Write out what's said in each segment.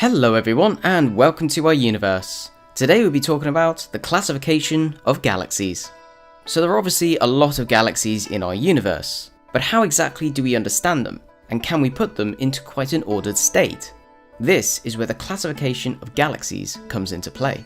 Hello everyone and welcome to our universe. Today we'll be talking about the classification of galaxies. So there are obviously a lot of galaxies in our universe, but how exactly do we understand them, and can we put them into quite an ordered state? This is where the classification of galaxies comes into play.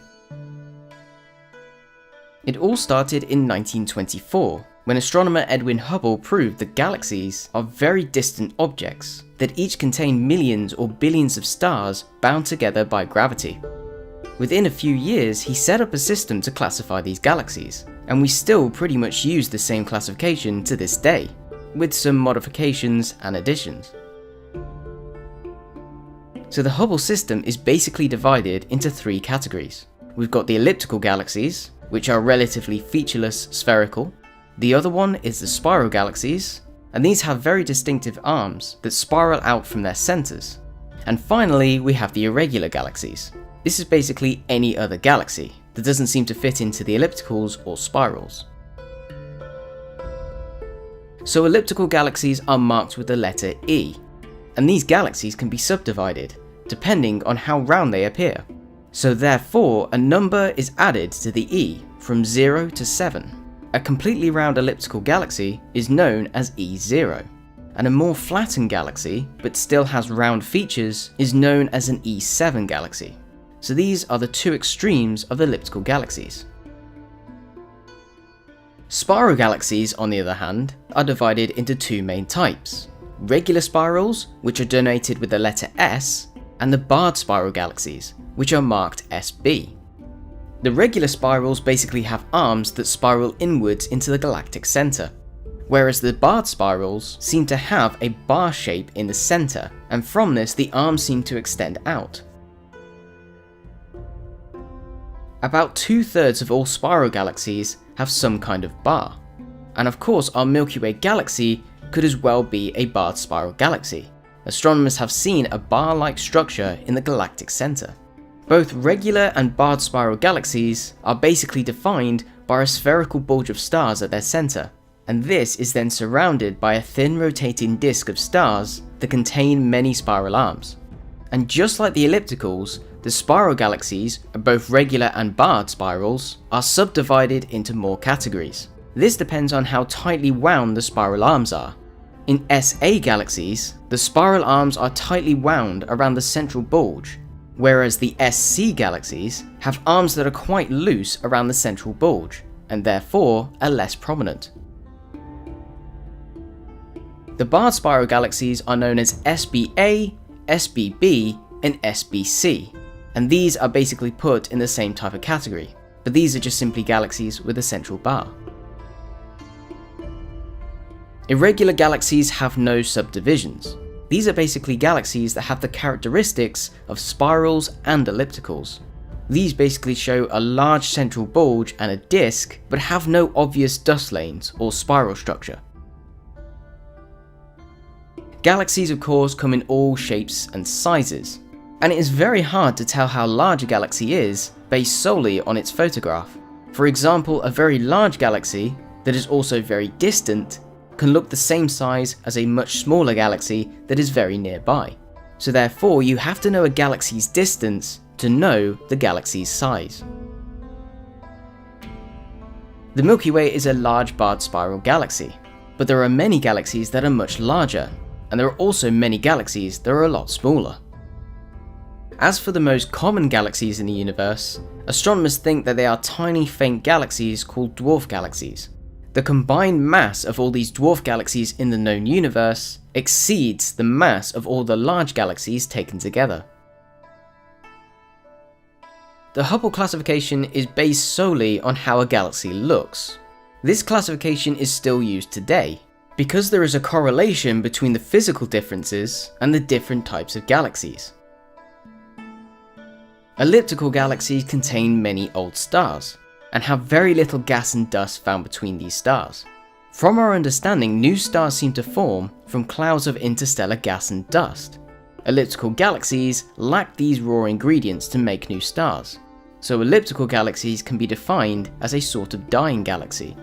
It all started in 1924, when astronomer Edwin Hubble proved that galaxies are very distant objects that each contain millions or billions of stars bound together by gravity. Within a few years, he set up a system to classify these galaxies, and we still pretty much use the same classification to this day, with some modifications and additions. So the Hubble system is basically divided into three categories. We've got the elliptical galaxies, which are relatively featureless spherical. The other one is the spiral galaxies, and these have very distinctive arms that spiral out from their centers. And finally, we have the irregular galaxies. This is basically any other galaxy that doesn't seem to fit into the ellipticals or spirals. So elliptical galaxies are marked with the letter E, and these galaxies can be subdivided depending on how round they appear. So therefore, a number is added to the E from 0 to 7. A completely round elliptical galaxy is known as E0, and a more flattened galaxy, but still has round features, is known as an E7 galaxy. So these are the two extremes of elliptical galaxies. Spiral galaxies, on the other hand, are divided into two main types: regular spirals, which are denoted with the letter S, and the barred spiral galaxies, which are marked SB. The regular spirals basically have arms that spiral inwards into the galactic center, whereas the barred spirals seem to have a bar shape in the center, and from this the arms seem to extend out. About 2/3 of all spiral galaxies have some kind of bar, and of course our Milky Way galaxy could as well be a barred spiral galaxy. Astronomers have seen a bar-like structure in the galactic center. Both regular and barred spiral galaxies are basically defined by a spherical bulge of stars at their center, and this is then surrounded by a thin rotating disk of stars that contain many spiral arms. And just like the ellipticals, the spiral galaxies, both regular and barred spirals, are subdivided into more categories. This depends on how tightly wound the spiral arms are. In SA galaxies, the spiral arms are tightly wound around the central bulge, whereas the SC galaxies have arms that are quite loose around the central bulge, and therefore are less prominent. The barred spiral galaxies are known as SBA, SBB, and SBC, and these are basically put in the same type of category, but these are just simply galaxies with a central bar. Irregular galaxies have no subdivisions. These are basically galaxies that have the characteristics of spirals and ellipticals. These basically show a large central bulge and a disk, but have no obvious dust lanes or spiral structure. Galaxies, of course, come in all shapes and sizes, and it is very hard to tell how large a galaxy is based solely on its photograph. For example, a very large galaxy that is also very distant can look the same size as a much smaller galaxy that is very nearby. So therefore, you have to know a galaxy's distance to know the galaxy's size. The Milky Way is a large barred spiral galaxy, but there are many galaxies that are much larger, and there are also many galaxies that are a lot smaller. As for the most common galaxies in the universe, astronomers think that they are tiny faint galaxies called dwarf galaxies. The combined mass of all these dwarf galaxies in the known universe exceeds the mass of all the large galaxies taken together. The Hubble classification is based solely on how a galaxy looks. This classification is still used today, because there is a correlation between the physical differences and the different types of galaxies. Elliptical galaxies contain many old stars, and have very little gas and dust found between these stars. From our understanding, new stars seem to form from clouds of interstellar gas and dust. Elliptical galaxies lack these raw ingredients to make new stars, so elliptical galaxies can be defined as a sort of dying galaxy.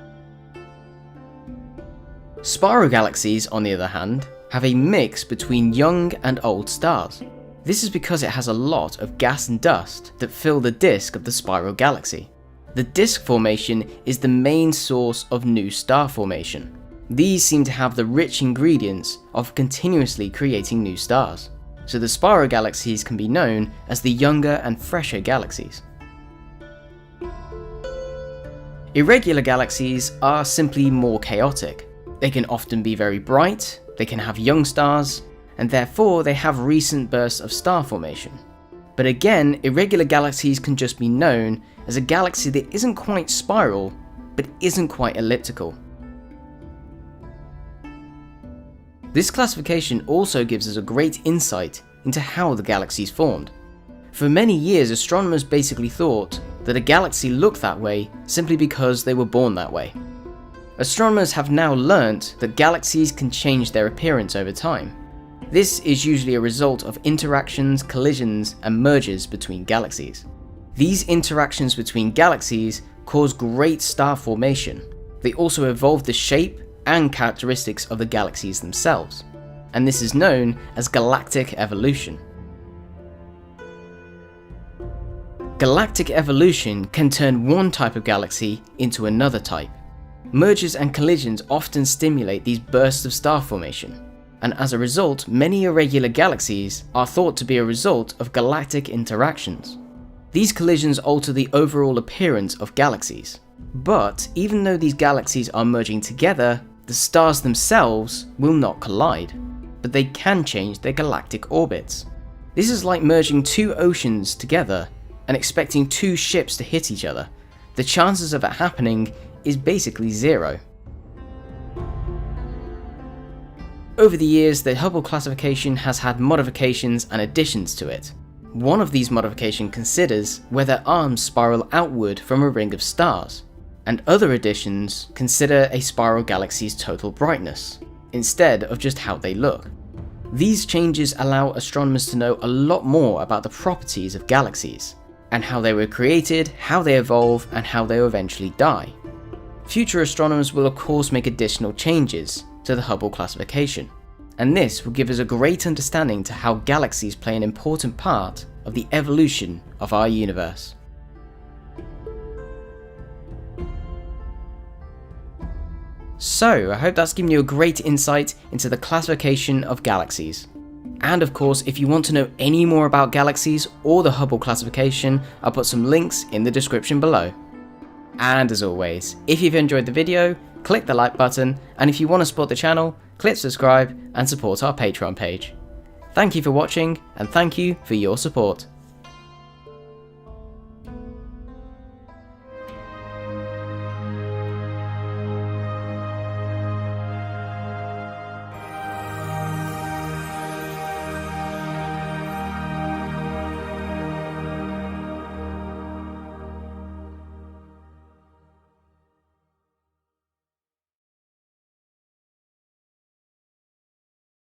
Spiral galaxies, on the other hand, have a mix between young and old stars. This is because it has a lot of gas and dust that fill the disk of the spiral galaxy. The disk formation is the main source of new star formation. These seem to have the rich ingredients of continuously creating new stars, so the spiral galaxies can be known as the younger and fresher galaxies. Irregular galaxies are simply more chaotic. They can often be very bright, they can have young stars, and therefore they have recent bursts of star formation. But again, irregular galaxies can just be known as a galaxy that isn't quite spiral, but isn't quite elliptical. This classification also gives us a great insight into how the galaxies formed. For many years, astronomers basically thought that a galaxy looked that way simply because they were born that way. Astronomers have now learnt that galaxies can change their appearance over time. This is usually a result of interactions, collisions, and mergers between galaxies. These interactions between galaxies cause great star formation. They also evolve the shape and characteristics of the galaxies themselves, and this is known as galactic evolution. Galactic evolution can turn one type of galaxy into another type. Mergers and collisions often stimulate these bursts of star formation, and as a result, many irregular galaxies are thought to be a result of galactic interactions. These collisions alter the overall appearance of galaxies. But even though these galaxies are merging together, the stars themselves will not collide, but they can change their galactic orbits. This is like merging two oceans together and expecting two ships to hit each other. The chances of it happening is basically zero. Over the years, the Hubble classification has had modifications and additions to it. One of these modifications considers whether arms spiral outward from a ring of stars, and other additions consider a spiral galaxy's total brightness, instead of just how they look. These changes allow astronomers to know a lot more about the properties of galaxies, and how they were created, how they evolve, and how they will eventually die. Future astronomers will of course make additional changes to the Hubble classification, and this will give us a great understanding to how galaxies play an important part of the evolution of our universe. So, I hope that's given you a great insight into the classification of galaxies. And of course, if you want to know any more about galaxies or the Hubble classification, I'll put some links in the description below. And as always, if you've enjoyed the video, click the like button, and if you want to support the channel, click subscribe and support our Patreon page. Thank you for watching, and thank you for your support.